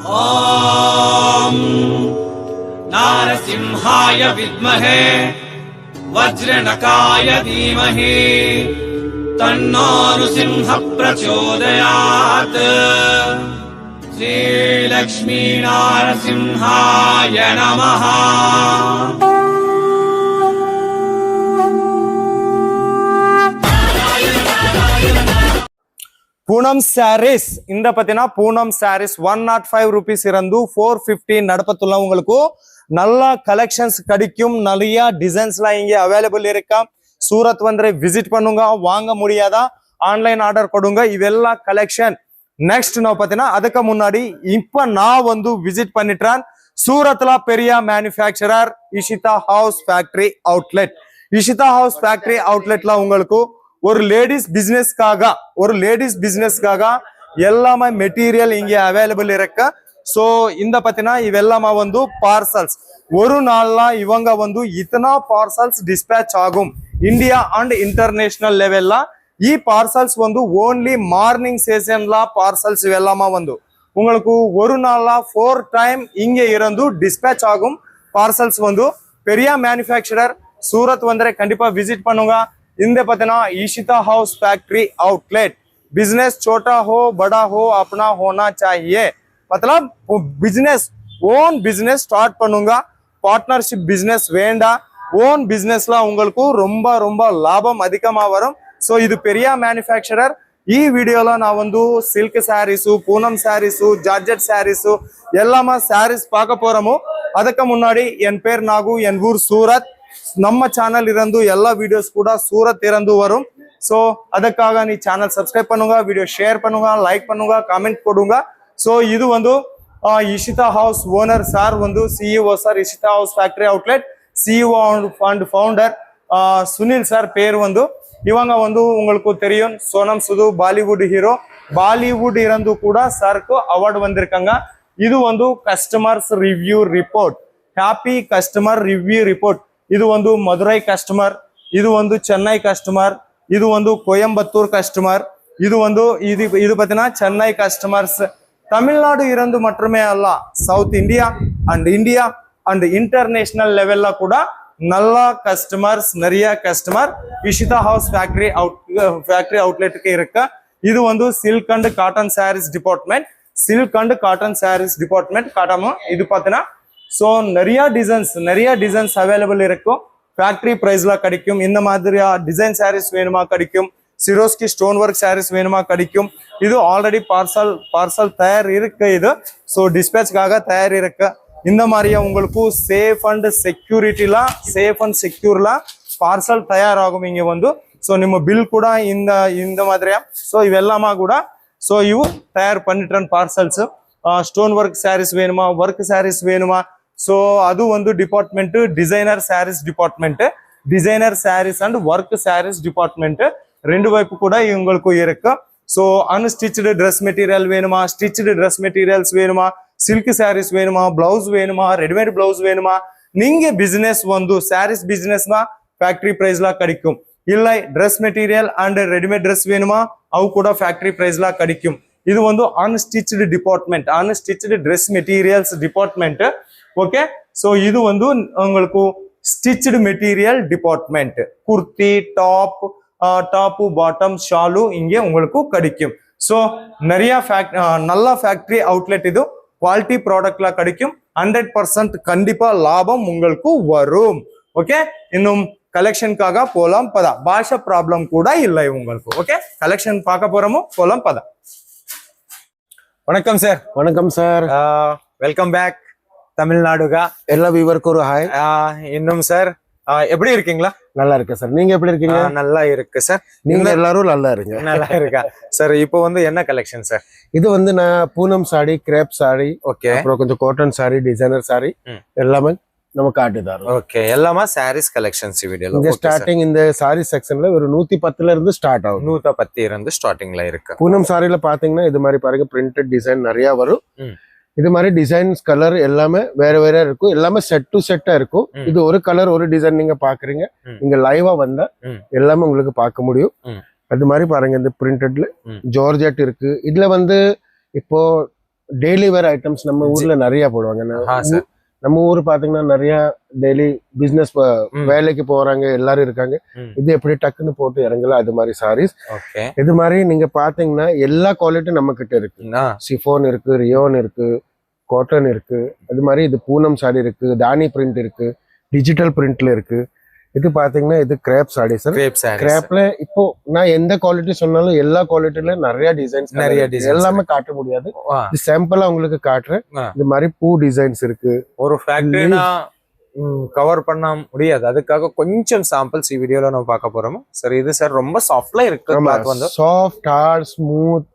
ॐ नारसिंहाय विद्महे वज्रनकाय धीमहि तन्नो नृसिंह प्रचोदयात्। श्रीलक्ष्मी नारसिंहाय नमः। பூனம் சாரீஸ் இந்த பத்தினா பூனம் சாரீஸ் 105 rupees இருந்து 450 நடப்பத்துள்ள உங்களுக்கு நல்ல கலெக்ஷன்ஸ் கிடைக்கும். நிறைய டிசைன்ஸ்லாம் இங்கே அவைலபிள் இருக்கா. சூரத் வந்து விசிட் பண்ணுங்க, வாங்க முடியாதா ஆன்லைன் ஆர்டர் கொடுங்க. இதெல்லாம் கலெக்ஷன். நெக்ஸ்ட் நான் பார்த்தீங்கன்னா அதுக்கு முன்னாடி இப்ப நான் வந்து விசிட் பண்ணிட்டேன் சூரத்ல பெரிய manufacturer Ishita house factory outlet. Ishita house factory அவுட்லெட்ல உங்களுக்கு ஒரு லேடிஸ் பிசினஸ்க்காக எல்லாமே மெட்டீரியல் இங்க அவைலபிள் இருக்கு. ஸோ இந்த பத்தினா இவெல்லாமா வந்து பார்சல்ஸ் ஒரு நாள்ல இவங்க வந்து இத்தனா பார்சல்ஸ் டிஸ்பேச் ஆகும் இந்தியா அண்ட் இன்டர்நேஷனல் லெவல்ல. ಈ பார்சல்ஸ் வந்து ஓன்லி மார்னிங் செஷன்ல பார்சல்ஸ் இவெல்லாமா வந்து உங்களுக்கு ஒரு நாள்ல 4 டைம் இங்க இருந்து டிஸ்பேச் ஆகும் பார்சல்ஸ் வந்து. பெரிய மேனுஃபேக்சரர் சூரத் வந்து கண்டிப்பா விசிட் பண்ணுங்க. இந்த பத்தினா ईशिता हाउस फैक्ट्री आउटलेट. बिजनेस छोटा हो बड़ा हो अपना होना चाहिए. मतलब बिजनेस ओन बिजनेस स्टार्ट பண்ணுங்க. பார்ட்னர்ஷிப் பிசினஸ் வேண்டாம். ஓன் பிசினஸ்ல உங்களுக்கு ரொம்ப ரொம்ப லாபம் அதிகமா வரும். ஸோ இது பெரிய மேனுஃபேக்சரர். ಈ ವಿಡಿಯೋல நான் வந்து சில்க் சாரீஸு, பூனம் சாரீஸு, ஜார்ஜெட் சாரீஸு எல்லாமே சாரீஸ் பார்க்க போறோமோ. அதுக்கு முன்னாடி என் பேர் நாகு, என் ஊர் சூரத். நம்ம சேனல் இருந்து எல்லா வீடியோஸ் கூட சூரத் இருந்து வரும். ஸோ அதுக்காக நீ சேனல் சப்ஸ்கிரைப் பண்ணுங்க, வீடியோ ஷேர் பண்ணுங்க, லைக் பண்ணுங்க, கமெண்ட் கொடுங்க. ஸோ இது வந்து ईशिता हाउस ஓனர் சார் வந்து CEO sir, Ishita house factory outlet CEO and founder Sunil sir பேர் வந்து. இவங்க வந்து உங்களுக்கு தெரியும் சோனம் சுது பாலிவுட் ஹீரோ. பாலிவுட் இருந்து கூட சாருக்கு அவார்டு வந்திருக்காங்க. இது வந்து customers review report, happy customer review report. இது வந்து மதுரை கஸ்டமர், இது வந்து சென்னை கஸ்டமர், இது வந்து கோயம்புத்தூர் கஸ்டமர், இது வந்து இது பார்த்தீங்கன்னா சென்னை கஸ்டமர்ஸ். தமிழ்நாடு இருந்து மட்டுமே அல்ல, சவுத் இந்தியா அண்ட் இன்டர்நேஷனல் லெவல்ல கூட நல்ல கஸ்டமர்ஸ், நிறைய கஸ்டமர் ईशिता हाउस फैक्टरी அவுட்லெட்டுக்கு இருக்கு. இது வந்து silk and cotton saris department காட்டாம. இது பார்த்தீங்கன்னா ஸோ நிறைய டிசைன்ஸ் அவைலபிள் இருக்கும். ஃபேக்டரி ப்ரைஸ்ல கிடைக்கும். இந்த மாதிரியா டிசைன் சாரீஸ் வேணுமா கிடைக்கும். சிரோஸ்கி ஸ்டோன் ஒர்க் சாரீஸ் வேணுமா கிடைக்கும். இது ஆல்ரெடி பார்சல் தயார் இருக்கு. இது ஸோ டிஸ்பேச்காக தயார் இருக்கு. இந்த மாதிரியா உங்களுக்கு சேஃப் அண்ட் செக்யூர்ல பார்சல் தயாராகும் இங்க வந்து. ஸோ ನಿಮ್ಮ ಬಿಲ್ ಕೂಡ இந்த மாதிரியா ஸோ ಇವೆಲ್ಲமா ಕೂಡ ஸோ ಇವು ತಯಾರು பண்ணிட்டேன் பார்சல்ஸ். ஸ்டோன் ஒர்க் சாரீஸ் வேணுமா, ஒர்க் சாரீஸ் வேணுமா. ஸோ அது வந்து department designer saris and work saris department ரெண்டு வைப்பு கூட உங்களுக்கு இருக்கு. ஸோ அன்ஸ்டிச்டு ட்ரெஸ் மெட்டீரியல் வேணுமா, ஸ்டிச்டு ட்ரெஸ் மெட்டீரியல்ஸ் வேணுமா, சில்க் சாரீஸ் வேணுமா, பிளவுஸ் வேணுமா, ரெடிமேட் பிளவுஸ் வேணுமா. நீங்க பிசினஸ் வந்து சாரீஸ் பிசினஸ்னா ஃபேக்டரி பிரைஸ்ல கிடைக்கும். இல்லை dress material and readymade dress வேணுமா, அவு கூட ஃபேக்டரி பிரைஸ்ல கிடைக்கும். இது வந்து unstitched dress materials department. Okay, so இது வந்து உங்களுக்கு stitched material department. Kurti, top, bottom, shawl இங்கே உங்களுக்கு கிடைக்கும். ஸோ நிறைய நல்ல ஃபேக்டரி அவுட்லெட். இது குவாலிட்டி ப்ராடக்ட்ல கிடைக்கும். 100% கண்டிப்பா லாபம் உங்களுக்கு வரும். ஓகே, இன்னும் கலெக்ஷனுக்காக போலாம் பதா. பாஷா ப்ராப்ளம் கூட இல்லை உங்களுக்கு. ஓகே, கலெக்ஷன் பார்க்க போறோமோ போலாம் பதா. வணக்கம் சார். வணக்கம் சார். Welcome back தமிழ்நாடுகா. எல்லா வியூவருக்கும் ஒரு ஹாய். இன்னும் சார் எப்படி இருக்கீங்களா? நல்லா இருக்கு சார். நீங்க எப்படி இருக்கீங்க? நல்லா இருக்கு சார். நீங்க எல்லாரும் நல்லா இருங்க. நல்லா இருக்கா சார். இப்போ வந்து என்ன கலெக்ஷன் சார்? இது வந்து நான் பூனம் சாரி, கிரேப் சாரி, ஓகே, அப்புறம் கொஞ்சம் காட்டன் சாரி, டிசைனர் சாரி எல்லாமே நம்ம காட்டுதாரு. ஓகே, எல்லாமே சாரீஸ் கலெக்ஷன்ஸ் வீடியோல. இங்க ஸ்டார்டிங் இந்த சாரி செக்ஷன்ல ஒரு 110 இருந்து ஸ்டார்ட் ஆகும். 110 இருந்து ஸ்டார்டிங்ல இருக்கு. பூனம் சாரில பாத்தீங்கன்னா இது மாதிரி பாருங்க, பிரிண்டட் டிசைன் நிறைய வரும். இது மாதிரி டிசைன்ஸ் கலர் எல்லாமே வேற வேற இருக்கும். எல்லாமே செட் டு செட்டா இருக்கும். இது ஒரு கலர் ஒரு டிசைன் நீங்க பாக்குறீங்க. நீங்க லைவா வந்தா எல்லாமே உங்களுக்கு பார்க்க முடியும். அது மாதிரி பாருங்க, இந்த பிரிண்டட்ல ஜார்ஜெட் இருக்கு. இதுல வந்து இப்போ டெய்லி வேர் ஐட்டம்ஸ் நம்ம ஊர்ல நிறைய போடுவாங்க சார் நம்ம ஊர் பாத்தீங்கன்னா நிறைய டெய்லி பிசினஸ் வேலைக்கு போறாங்க எல்லாரும் இருக்காங்க. இது எப்படி டக்குன்னு போட்டு இறங்கல அது மாதிரி சாரீஸ். ஓகே இது மாதிரி நீங்க பாத்தீங்கன்னா எல்லா குவாலிட்டி நம்ம கிட்ட இருக்கு. சிஃபோன் இருக்கு, ரியோன் இருக்கு, காட்டன் இருக்கு, அது மாதிரி இது பூனம் சாரி இருக்கு, தானி பிரிண்ட் இருக்கு, டிஜிட்டல் பிரிண்ட்ல இருக்கு. இது பாத்தீங்கன்னா இது கிரேப் சாரி சார். கிரேப்ல இப்போ நான் எந்த குவாலிட்டி சொன்னாலும் எல்லா குவாலிட்டில நிறைய டிசைன்ஸ் எல்லாமே காட்ட முடியாது. இது சாம்பிளா உங்களுக்கு காட்டுறேன். இது மாதிரி பூ டிசைன்ஸ் இருக்கு. ஒரு ஃபேக்டரினா கவர் பண்ண முடியாது, அதுக்காக கொஞ்சம் சாம்பிள்ஸ் இந்த வீடியோல நம்ம பார்க்க போறோம் சார். இது சார் ரொம்ப சாஃப்ட்ல இருக்கு, கிளாத் வந்து சாஃப்ட் ஹார்ட் ஸ்மூத்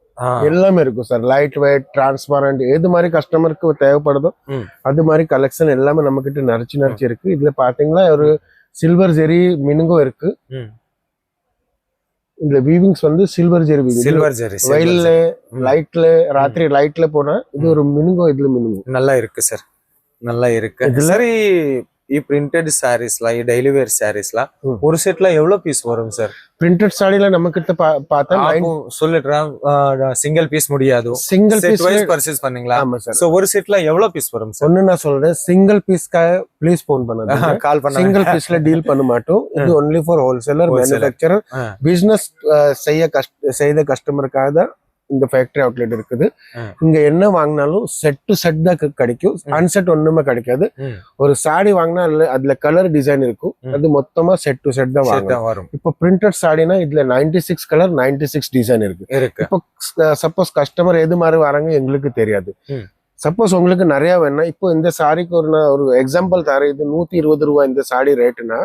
எல்லாமே இருக்கும் சார். லைட் வெயிட் டிரான்ஸ்பரண்ட் எது மாதிரி கஸ்டமருக்கு தேவைப்படுதோ அது மாதிரி கலெக்ஷன் எல்லாமே நம்ம கிட்ட நிறைச்சு இருக்கு. இதுல பாத்தீங்கன்னா ஒரு சில்வர் ஜெரி மினுங்கும் இருக்கு. இந்த வீவிங்ஸ் வந்து சில்வர் ஜெரி வெயில்ல லைட்ல ராத்திரி லைட்ல போனா இது ஒரு மினுங்கும், இதுல மினுங்கும் நல்லா இருக்கு சார், நல்லா இருக்கு. சரி பிரிண்டட் சாரீஸ்ல டெய்லி வேர் சாரீஸ்ல ஒரு செட்ல எவ்வளவு பீஸ் வரும் சார்? பிரிண்டட் சாரில நம்ம கிட்ட பார்த்தா சொல்லிடுறேன், சிங்கிள் பீஸ் முடியாது, சிங்கிள் பீஸ் வைஸ் பர்ச்சேஸ் பண்ணீங்களா? ஆமா சார். சோ ஒரு செட்ல எவ்வளவு பீஸ் வரும் சார்? ஒன்னு நான் சொல்றேன், சிங்கிள் பீஸ்க்காக ப்ளீஸ் போன் பண்ணாதீங்க, கால் பண்ணாதீங்க. சிங்கிள் பீஸ்ல டீல் பண்ண மாட்டோம். இது only for wholesaler manufacturer business செய்த கஸ்டமருக்காக தான் இந்த ஃபேக்டரி அவுட்லெட் இருக்குது. இங்க என்ன வாங்கினாலும் செட் டு செட் தான் கிடைக்கும், அன்செட் ஒண்ணுமே கிடைக்காது. ஒரு சாரி வாங்கினா அதுல கலர் டிசைன் இருக்கும், அது மொத்தமா செட் டு செட் தான் வரும். இப்போ பிரிண்டட் சாரினா இதுல 96 கலர் 96 டிசைன் இருக்கு. இப்போ சப்போஸ் கஸ்டமர் எது மாதிரி வராங்க எங்களுக்கு தெரியாது. சப்போஸ் உங்களுக்கு நிறைய வேணா இப்போ இந்த சாரிக்கு ஒரு எக்ஸாம்பிள் தரேன். இது 120 ரூபாய் இந்த சாரி ரேட்டுனா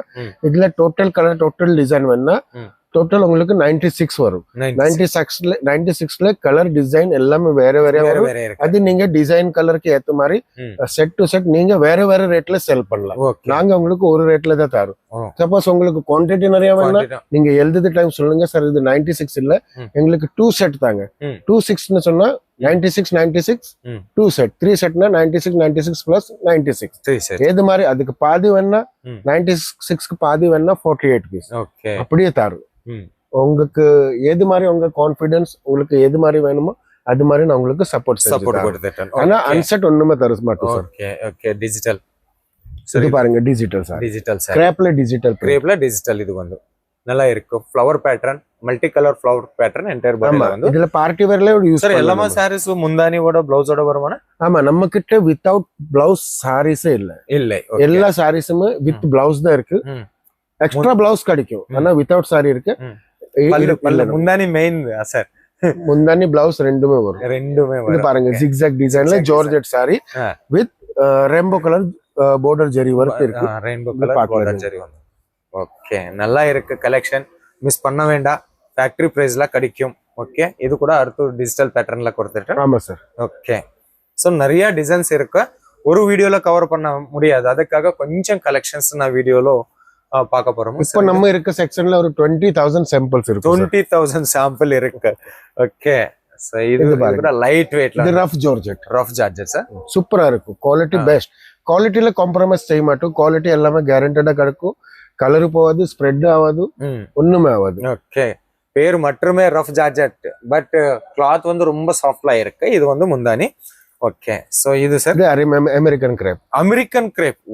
இதுல டோட்டல் கலர் டோட்டல் டிசைன் வேணா டோட்டல் உங்களுக்கு 96 வரும். 96ல கலர் டிசைன் எல்லாமே வேற வரும். அது நீங்க டிசைன் கலருக்கு ஏத்த மாதிரி செட் டு செட் நீங்க வேற ரேட்ல செல் பண்ணலாம். நாங்க உங்களுக்கு ஒரு ரேட்ல தான் தரோம். சப்போஸ் உங்களுக்கு குவான்டிட்டி நிறைய வேணா நீங்க எழுதுது டைம் சொல்லுங்க சார், இது 96 இல்ல எங்களுக்கு 2 செட் தாங்க. 26ன்னு சொன்னா 96 2 செட், 3 செட்னா 96 பிளஸ் 96 ஏது மாதிரி. அதுக்கு பாதி வேணா 96க்கு பாதி வேணா 48 பீஸ் அப்படியே தரும். உங்களுக்கு எது மாதிரி உங்க கான்பிடன்ஸ் உங்களுக்கு எது மாதிரி வேணுமோ அது மாதிரி நான் உங்களுக்கு சப்போர்ட் கொடுத்துட்டேன். ஆனா அன்செட் ஒண்ணுமே தர மாட்டோம் சார். ஓகே டிஜிட்டல் சரி பாருங்க, டிஜிட்டல் சார், டிஜிட்டல் சார், கிரேப்ல டிஜிட்டல் இது வந்து நல்லா இருக்கு. Flower pattern, multi colour flower pattern entire பாடில வந்து இதுல பார்ட்டி வேர்ல யூஸ் சார். எல்லாமே சாரீஸ் முந்தானியோட ப்ளவுஸோட வருமானா? ஆமா, நம்ம கிட்ட வித்அவுட் பிளவுஸ் சாரீஸே இல்ல. எல்லா சாரீஸுமே வித் பிளவுஸ் தான் இருக்கு. எக்ஸ்ட்ரா பிளவுஸ் கிடைக்கும், ஆனா வித்அவுட் சாரி இருக்கு. முந்தானி மெயின் சார், முந்தானி பிளவுஸ் ரெண்டுமே வரும். பாருங்க ஜிக்ஸாக் டிசைன்ல georgette sari with rainbow colour border zari work இருக்கு. ரெயின்போ கலர் border ஜெரி வந்து ஓகே நல்லா இருக்கு. கலெக்ஷன் மிஸ் பண்ண வேண்டாம், ஃபேக்டரி பிரைஸ்ல கிடைக்கும். ஓகே, இது கூட அடுத்து டிஜிட்டல் பேட்டர்ன்ல கொடுத்துட்டேன். ஆமா சார். ஓகே, சோ நிறைய டிசைன்ஸ் இருக்கு, ஒரு வீடியோல கவர் பண்ண முடியாது, அதுக்காக கொஞ்சம் கலெக்ஷன்ஸ் நான் வீடியோல பார்க்க போறோம். இப்போ நம்ம இருக்க செக்ஷன்ல ஒரு 20,000 சாம்பிள்ஸ் இருக்கு. 20,000 சாம்பிள் இருக்கு. ஓகே, சோ இது கூட லைட் வெயிட்ல இது ரஃப் ஜார்ஜெட் சார், சூப்பரா இருக்கும். குவாலிட்டி பெஸ்ட், குவாலிட்டில காம்ப்ரமைஸ் செய்ய மாட்டோம். குவாலிட்டி எல்லாமே கேரண்டடா கிடைக்கும். கலர் போகாது, ஸ்ப்ரெட் ஆகாது, ஒண்ணுமே ஆகாது. ஓகே, பேர் மட்டுமே ரஃப் ஜார்ஜெட், பட் கிளாத் வந்து ரொம்ப சாஃப்ட்லா இருக்கு. இது வந்து முந்தானி. ஓகே, சோ இது sir American crepe.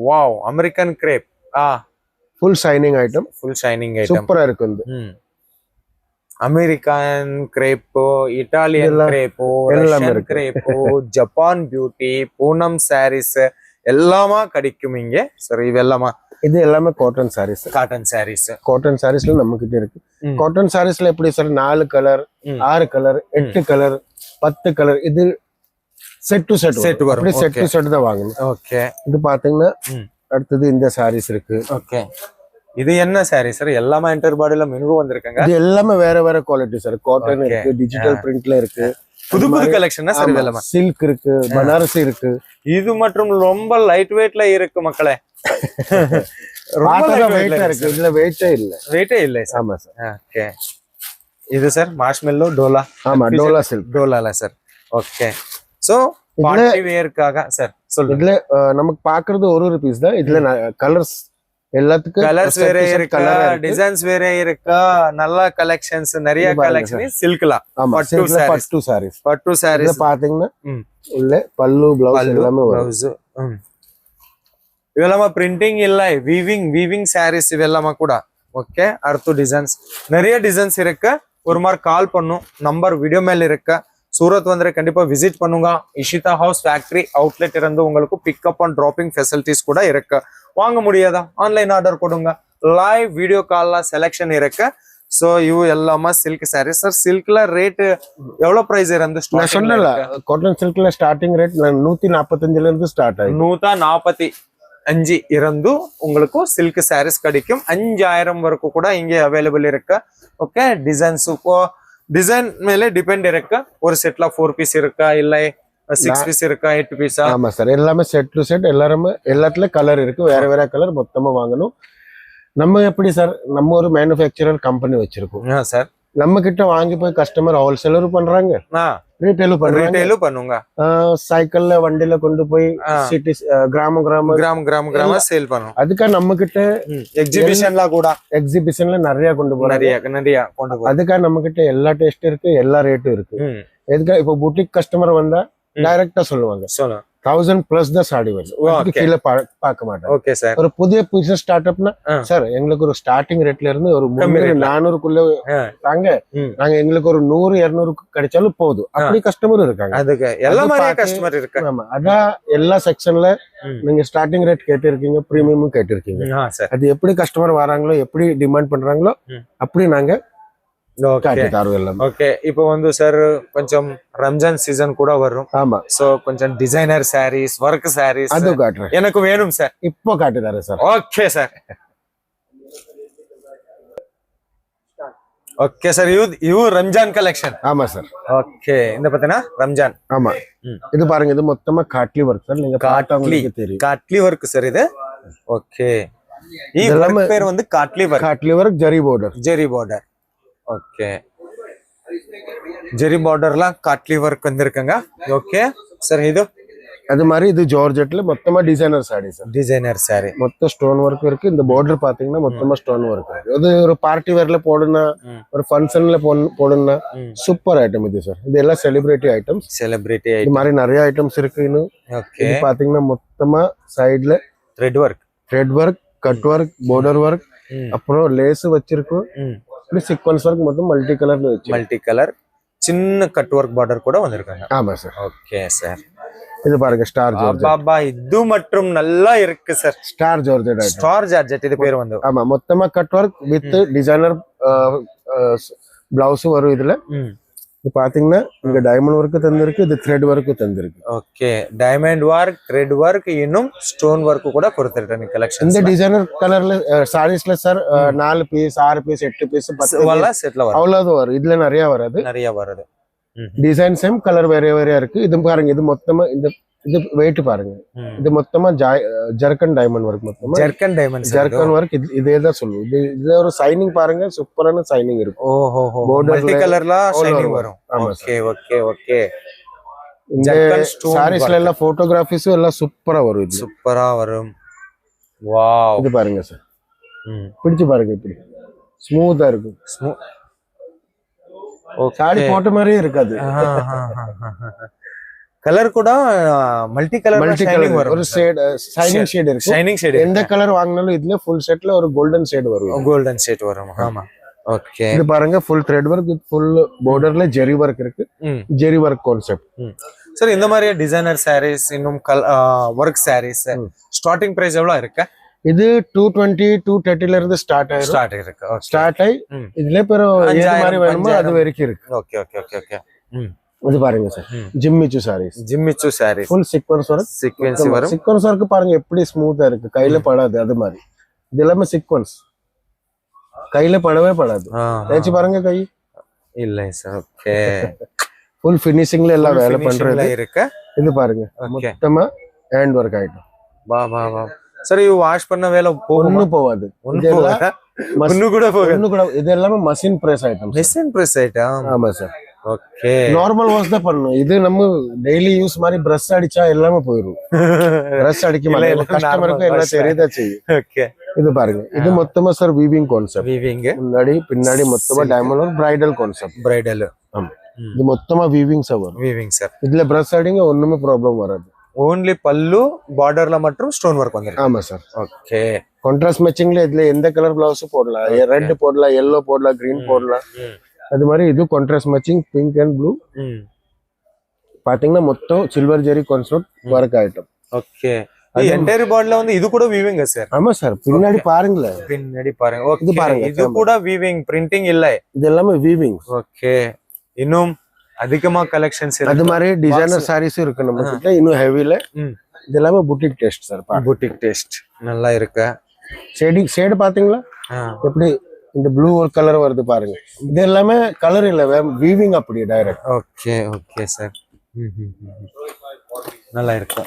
Wow, American crepe. Full shining item, சூப்பரா இருக்கு. அமெரிக்கன் கிரேப்போ, இட்டாலியன் கிரேப்போ, ரஷ்யன் கிரேப்போ, ஜப்பான் பியூட்டி, பூனம் சாரீஸ் எல்லாமா கிடைக்கும் இங்க. சரி, இது எல்லாமே காட்டன் சாரீஸ்ல நம்ம கிட்ட இருக்கு. காட்டன் சாரீஸ்ல எப்படி sir 4 colour 6 colour 8 colour 10 colour இது செட் டு செட் வரும். செட் டு செட் தான் வாங்கணும். ஓகே, இது பாத்தீங்கன்னா அடுத்தது இந்த சாரீஸ் இருக்கு. ஓகே, இது என்ன சாரி சார்? எல்லாமே என்டர் பாடில மினுகு வந்திருக்காங்க. இது எல்லாமே வேற குவாலிட்டி சார். காட்டன் இருக்கு, டிஜிட்டல் பிரிண்ட்ல இருக்கு, புது கலெக்ஷன் சார். இதெல்லாம் சில்க் இருக்கு, பனாரசி இருக்கு. இது மற்றும் ரொம்ப லைட் வெயிட்ல இருக்கு மக்களே. ரொம்ப வெயிட்டா இருக்கு. இதுல வெயிட்டே இல்ல. ஆமா சார். ஓகே, இது சார் மார்ஷ்மெல்லோ டோலா. ஆமா, டோலா சில்க், டோலால சார். ஓகே, சோ பார்ட்டி வேர்க்காக சார் சொல்லுங்க. இதுல நமக்கு பாக்குறது ஒரு பீஸ் தான். இதுல கலர்ஸ் எல்லாத்துக்கும் கலர்ஸ் set வேற to set இருக்கா, colour இருக்கு. டிசைன்ஸ் வேற இருக்கா, நல்ல கலெக்ஷன்ஸ் நிறைய இது பாருங்க கலெக்ஷன் சில்க்ல ஆமா பட்டு silk ல sarees. பட்டு sarees பட்டு இதுல சாரீஸ் பாத்தீங்கன்னா உள்ள பல்லு பிளவுஸ் எல்லாமே வரும் ಬ್ಲೌಸ್ ಇವೆಲ್ಲಮ್ಮ ಪ್ರಿಂಟಿಂಗ್ ಇಲ್ಲ ವೀವಿಂಗ್ ಸ್ಯಾರೀಸ್ ಇವೆಲ್ಲಮ್ಮ ಕೂಡ ஓகே. அடுத்து டிசைன்ஸ் நிறைய டிசைன்ஸ் இருக்கு. ஒரு மாதிரி கால் பண்ணும், நம்பர் வீடியோ மேல இருக்கு. சூரத் வந்து கண்டிப்பா விசிட் பண்ணுங்க. இஷிதா ஹவுஸ் ஃபேக்டரி அவுட்லெட் இருந்து உங்களுக்கு பிக்கப் அண்ட் டிராப்பிங் ஃபெசிலிட்டிஸ் கூட இருக்கு. வாங்க முடியாதா ஆன்லைன் ஆர்டர் கொடுங்க. லைவ் வீடியோ கால்ல செலெக்ஷன் இருக்கு. சோ இವು எல்லாமே சில்க் சாரீஸ். சார் சில்க்ல ரேட் எவ்வளவு பிரைஸ் இருந்து நான் சொன்னல காட்டன் சில்க்ல ஸ்டார்டிங் ரேட் 145 ல இருந்து ஸ்டார்ட் ஆகுது. 145 இருந்து உங்களுக்கு சில்க் சாரீஸ் கிடைக்கும். 5000 வரைக்கும் கூட இங்க அவைலபிள் இருக்கு. ஓகே. டிசைன்ஸ் டிசைன் மேலே டிபெண்ட் இருக்கு. ஒரு செட்ல 4 பீஸ் இருக்கா இல்ல 6 பீஸ் இருக்கா 8 பீஸா? ஆமா சார், எல்லாமே செட் டு செட் எல்லாத்துல கலர் இருக்கு. வேற வேற கலர் மொத்தமா வாங்கணும். நம்ம எப்படி சார், நம்ம ஒரு மேனுஃபேக்சரர் கம்பெனி வச்சிருக்கோம் சார். நம்ம கிட்ட வாங்கி போய் கஸ்டமர் ஹோல்சேலரும் பண்றாங்க, ரீட்டைலும் பண்றாங்க. ரீட்டைலும் பண்ணுங்க. சைக்கிள்ல வண்டியில கொண்டு போய் சிட்டி கிராம சேல் பண்ணும். அதுக்காக நம்ம கிட்ட எக்ஸிபிஷன்ல நிறைய கொண்டு போறோம். நிறைய கொண்டு போறோம். அதுக்காக நம்ம கிட்ட எல்லா டேஸ்டும் இருக்கு, எல்லா ரேட்டும் இருக்கு. எதுக்காக இப்போ புட்டிக் கஸ்டமர் வந்தா டைரக்டா சொல்லுவாங்க 1000+ தான் சாடி வரும், கீழே பார்க்க மாட்டேன். Okay sir. ஒரு புதிய பிசினஸ் ஸ்டார்ட் அப்னா சார் எங்களுக்கு ஒரு ஸ்டார்டிங் ரேட்ல இருந்து ஒரு 300-400 தாங்க, நாங்க எங்களுக்கு ஒரு 100-200 கிடைச்சாலும் போதும். அப்படி கஸ்டமர் இருக்காங்க. அதுக்கு எல்லா மாதிரியும் கஸ்டமர் இருக்காங்க. ஆமா, அதான் எல்லா செக்ஷன்ல நீங்க ஸ்டார்டிங் ரேட் கேட்டிருக்கீங்க, பிரீமியமும் கேட்டிருக்கீங்க. அது எப்படி கஸ்டமர் வராங்களோ, எப்படி டிமாண்ட் பண்றாங்களோ அப்படி நாங்க ஓகே. இப்போ வந்து சார் கொஞ்சம் ரம்ஜான் சீசன் கூட வரும். ஆமா. சோ கொஞ்சம் டிசைனர் சாரீஸ், ஒர்க் சாரீஸ் அது காட்டுறேன். எனக்கு வேணும் சார். இப்போ காட்டுதாரு sir. Okay sir. Okay sir. இது ரம்ஜான் கலெக்ஷன். ஆமா சார். ஓகே. இந்த பார்த்தீங்கன்னா ரம்ஜான். ஆமா. இது பாருங்க, இது மொத்தமா காட்லி ஒர்க் சார். நீங்க காட்டவங்களுக்கு தெரியும் காட்லி ஒர்க் சார் இது. ஓகே. இந்த பேர் வந்து காட்லி ஒர்க் ஜரி பார்டர். ஓகே. ஜெரி பார்டர்லாம் காட்லி ஒர்க் வந்திருக்குங்க. Okay sir. இது அது மாதிரி இது ஜார்ஜெட்ல மொத்தமா designer sorry sir. Designer sorry மொத்தம் ஸ்டோன் ஒர்க் இருக்கு. இந்த பார்டர் பாத்தீங்கன்னா மொத்தமா ஸ்டோன் ஒர்க் இருக்கு. அது ஒரு பார்ட்டி வேர்ல போடணும், ஒரு ஃபங்க்ஷன்ல போடணும். சூப்பர் ஐட்டம் இது சார். இது எல்லாம் செலிபிரிட்டி ஐட்டம்ஸ். இது மாதிரி நிறைய ஐட்டம்ஸ் இருக்கு இன்னும். ஓகே. இது பாத்தீங்கன்னா மொத்தமா சைடுல thread work, cut work, border work, அப்புறம் லேஸ் வச்சிருக்கோம். சீக்வென்ஸ் ஒர்க் மொத்தம் மல்டி கலர் சின்ன கட் ஒர்க் பார்டர் கூட வந்திருக்காங்க. ஆமா சார். Okay sir. இது பாருங்க ஸ்டார் ஜார்ஜெட். பாபா இது மட்டும் நல்லா இருக்கு சார். ஸ்டார் ஜார்ஜெட் இது பேர் வந்து. ஆமா, மொத்தமா cut work with designer blouse வரும் இதுல. இது பாத்தீங்கன்னா இங்க டைமண்ட் ஒர்க் தந்திருக்கு, இது த்ரெட் ஒர்க் தந்திருக்கு. Okay. Diamond work, thread work, இன்னும் ஸ்டோன் ஒர்க் கூட கொடுத்திருக்காங்க கலெக்ஷன். இந்த டிசைனர் கலர்ல சாரீஸ்ல சார் 4 பீஸ், 6 பீஸ், 8 பீஸ், 10 செட்ல வரும். அவ்வளவு வரும். இதுல நிறைய வருது. டிசைன் சேம், கலர் வேற இருக்கு. இது பாருங்க, இது மொத்தமா இது வெயிட் பாருங்க. இது மொத்தமா ஜர்க்கன் டைமண்ட் ஒர்க். மொத்தமா ஜர்க்கன் ஒர்க். இதேதான் சொல்லுவோம். இதுல ஒரு சைனிங் பாருங்க, சூப்பரான சைனிங் இருக்கும். ஓஹோ. மல்டி கலர்ல ஷைனிங் வரும். ஓகே. இந்த சாரீஸ்ல எல்லாம் போட்டோகிராஃபிஸும் எல்லாம் சூப்பரா வரும். வாவ். இது பாருங்க சார், பிடிச்சு பாருங்க, இப்படி ஸ்மூத்தா இருக்கும். சாரி போட்ட மாதிரியே இருக்காது. கலர் கூட மல்டி கலர் ஒரு ஷைனிங் ஷேட் இருக்கு. எந்த கலர் வாங்கினாலும் இதுல ஃபுல் செட்ல ஒரு கோல்டன் ஷேட் வரும். ஆமா. ஓகே. இது பாருங்க, full thread work with full பார்டர்ல ஜெரி ஒர்க் இருக்கு. ஜெரி ஒர்க் கான்செப்ட். சார் இந்த மாதிரி டிசைனர் சாரீஸ், இன்னும் ஒர்க் சாரீஸ் ஸ்டார்டிங் பிரைஸ் எவ்வளவு இருக்கு? இது 220 230 ல இருந்து ஸ்டார்ட் ஆகி இதுல பேர் ஏது மாதிரி வேணுமோ அது வரைக்கும் இருக்கு. ஓகே. இது பாருங்க சார், ஜிம்மிச்சு சாரீஸ் ஃபுல் சீக்வென்ஸ் வரும். சீக்வென்ஸ் ஒர்க் பாருங்க எப்படி ஸ்மூத்தா இருக்கு, கையில படாது. அது மாதிரி இது எல்லாமே சீக்வென்ஸ், கையில படவே படாது. தேய்ச்சி பாருங்க கை இல்ல சார். ஓகே. ஃபுல் ஃபினிஷிங்ல எல்லாம் வேலை பண்றது இருக்கு. இது பாருங்க மொத்தமா ஹேண்ட் ஒர்க் ஆயிடும். வா சார். இது வாஷ் பண்ண வேலை ஒண்ணு போகாது. இது எல்லாமே மஷின் பிரஸ் ஐட்டம். ஆமா சார். ஓகே. நார்மல் வாஷ் தான் பண்ணணும். இது நம்ம டெய்லி யூஸ் மாதிரி பிரஷ் அடிச்சா எல்லாமே போயிடும். பிரஷ் அடிக்க மாட்டேன், கஸ்டமருக்கு எல்லாம் தெரியுதா செய்யும். ஓகே. இது பாருங்க இது மொத்தமா சார் வீவிங் கான்செப்ட். வீவிங் முன்னாடி பின்னாடி மொத்தமா டைமண்ட் ஒரு பிரைடல் கான்செப்ட். பிரைடல். ஆமா இது மொத்தமா வீவிங் சார் வரும். Weaving sir. இதுல பிரஷ் ஆடிங்க ஒண்ணுமே ப்ராப்ளம் வராது. ஓன்லி பல்லு பார்டர்ல மட்டும் ஸ்டோன் ஒர்க் வந்துருக்கு. ஆமா சார். ஓகே. கான்ட்ராஸ்ட் மேட்சிங்ல இதுல எந்த கலர் பிளவுஸ் போடலாம், ரெட் போடலாம், yellow போடலாம், green போடலாம். அது மாதிரி இது contrast matching pink and blue. பாத்தீங்கன்னா மொத்தம் silver zari concept work item. Okay. Entire பாடில வந்து இது கூட வீவிங் சார். ஆமா சார். பின்னாடி பாருங்களேன். பின்னாடி பாருங்க. ஓகே. இது பாருங்க. இது கூட வீவிங் பிரிண்டிங் இல்ல. இது எல்லாமே வீவிங். ஓகே. இன்னும் அதிகமா கலெக்ஷன்ஸ் இருக்கு. அது மாதிரி டிசைனர் சாரீஸ் இருக்கு நம்ம கிட்ட. இன்னும் ஹெவில இது எல்லாமே boutique taste sir. Boutique taste நல்லா இருக்கு. ஷேட் பாத்தீங்களா எப்படி இந்த ப்ளூ கலர் வருது பாருங்க. இது எல்லாமே கலர் இல்ல வீவிங் அப்படியே டைரக்ட். Okay okay sir. நல்லா இருக்கு.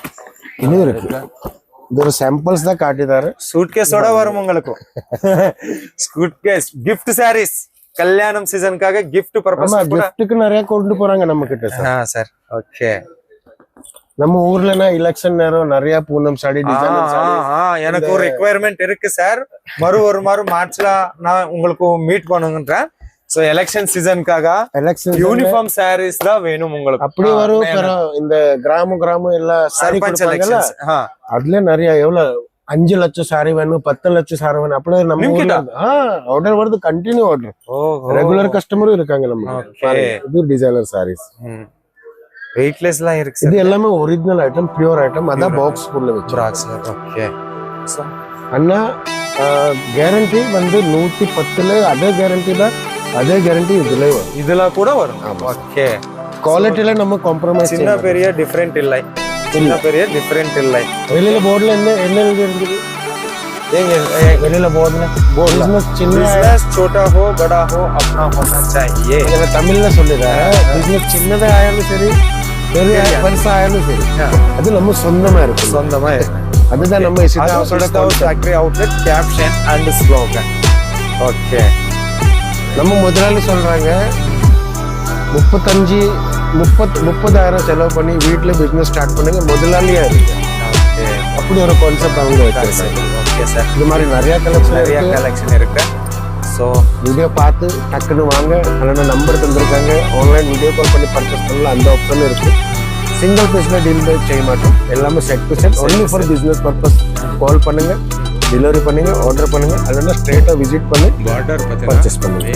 இது இருக்கு. இது ஒரு சாம்பிள்ஸ் தான் காட்டிதாரு. சூட்கேஸோட வரும் உங்களுக்கு. சூட்கேஸ் gift sarees கல்யாணம் சீசனுக்காக gift purpose கூட giftக்கு நிறைய கொண்டு போறாங்க நம்ம கிட்ட சார். சார். ஓகே. நம்ம ஊர்லனா எலெக்ஷன் நேரம் நிறைய பூனம் சாடி டிசைனர் சாடி. எனக்கு ஒரு ரிக்வயர்மெண்ட் இருக்கு சார். ஒரு மார்ச்ல நான் உங்களுக்கு மீட் பண்ணுங்கன்றேன். சோ எலெக்ஷன் சீசனுக்காக எலெக்ஷன் யூனிஃபார்ம் சாரீஸ் தான் வேணும் உங்களுக்கு. அப்படி வரும். இந்த கிராமம் எல்லாம் சாரி கொடுப்பாங்கல்ல. அதுல நிறைய எவ்வளவு 5 லட்சம் சாரி வேணும், 10 லட்சம் சாரி வேணும். அப்படியே நம்ம ஆர்டர் வருது. Continue order. ரெகுலர் கஸ்டமரும் இருக்காங்க நம்ம. இது டிசைனர் சாரீஸ். வெயிட்லெஸ்லாம் இருக்கு. இது எல்லாமே ஒரிஜினல் ஐட்டம், பியூர் ஐட்டம். அதான் பாக்ஸ் குள்ள வச்சு. ஓகே. அண்ணா கேரண்டி வந்து 110ல அதே கேரண்டி தான். அதே கேரண்டி இதுல கூட வரும். ஓகே. குவாலிட்டில நம்ம காம்ப்ரமைஸ் சின்ன பெரிய டிஃபரெண்ட் இல்லை. வெளியில போர்டுல என்ன எழுதி இருக்குது? வெளியில போர்டுல பிசினஸ் சின்ன छोटा हो बड़ा हो अपना होना चाहिए. இத தமிழ்ல சொல்லுறாங்க. பிசினஸ் சின்னதா ஆயாலும் சரி, பெரிய பெருசா ஆயாலும் சரி, அது நம்ம சொந்தமா இருக்கு. அதுதான் நம்ம factory outlet caption and slogan. Okay. நம்ம முதலாளி சொல்றாங்க 30,000 செலவு பண்ணி வீட்டுல பிசினஸ் ஸ்டார்ட் பண்ணுங்க, முதலாளியா இருக்கு. அப்படி ஒரு கான்செப்ட் அவங்க வச்சிருக்காங்க. Okay sir. இது மாதிரி நிறைய கலெக்ஷன் இருக்கு. ஸோ வீடியோ பார்த்து டக்குன்னு வாங்க. இல்லைன்னா நம்பர் தந்திருக்காங்க, ஆன்லைன் வீடியோ கால் பண்ணி பர்ச்சேஸ் பண்ணலாம். அந்த ஆப்ஷன் இருக்கு. சிங்கிள் பீஸ்ல டீல் செய்ய மாட்டோம். எல்லாமே set to set only for business purpose. Call பண்ணுங்க, டெலிவரி பண்ணுங்க, ஆர்டர் பண்ணுங்க. இல்லைன்னா ஸ்ட்ரெயிட்டா விசிட் பண்ணி பர்ச்சேஸ் பண்ணுங்க.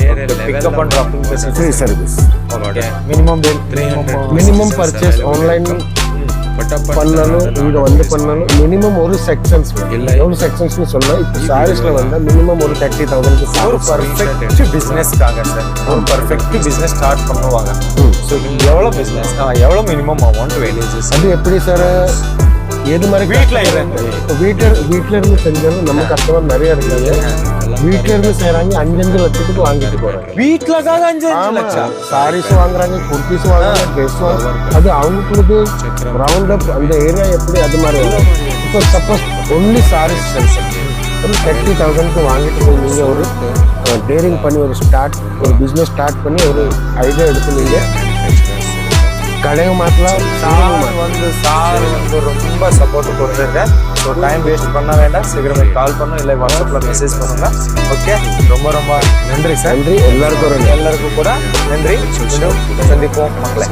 Pickup and dropping free service. Minimum purchase online பண்ணாலும் இங்க வந்து பண்ணாலும் மினிமம் ஒரு செக்ஷன்ஸ் எவ்வளவு செக்ஷன்ஸ் சொல்லலாம். இப்போ சாரீஸ்ல வந்து மினிமம் ஒரு 30,000 ஒரு பர்ஃபெக்ட் பிசினஸ்க்காக சார். ஒரு பர்ஃபெக்ட் பிசினஸ் ஸ்டார்ட் பண்ணுவாங்க. ஸோ எவ்வளோ பிசினஸ் எவ்வளோ மினிமம் அமௌண்ட் வேணும்? அது எப்படி சார்? எது மாதிரி வீட்டுல இருந்து செஞ்சாலும் நம்ம கஸ்டமர் நிறைய இருக்காங்க. வீட்டுல இருந்து செய்யறாங்க 5 லட்சத்துக்கு வாங்கிட்டு போறாங்க. வீட்டுலக்காக 5 லட்சம் சாரீஸ் வாங்குறாங்க, குர்த்திஸ் வாங்குறாங்க, ட்ரெஸ் வாங்குறாங்க. அது அவங்களுக்கு ரவுண்ட் அப் அந்த ஏரியா எப்படி அது மாதிரி வரும். இப்போ சப்போஸ் ஒன்லி சாரீஸ் செல்ஸ் ஒரு 30,000க்கு வாங்கிட்டு போய் நீங்க ஒரு டேரிங் பண்ணி ஒரு பிசினஸ் ஸ்டார்ட் பண்ணி ஒரு ஐடியா எடுத்து நீங்க கடையை மாற்றலாம். சார் வந்து ரொம்ப சப்போர்ட் கொடுத்துருக்கேன். ஸோ டைம் வேஸ்ட் பண்ண வேண்டாம். சீக்கிரமே கால் பண்ணும், இல்லை வாட்ஸ்அப்பில் மெசேஜ் பண்ணுங்க. ஓகே. ரொம்ப நன்றி சார். நன்றி எல்லாருக்கும் கூட நன்றி. சந்திப்போம் மக்களை.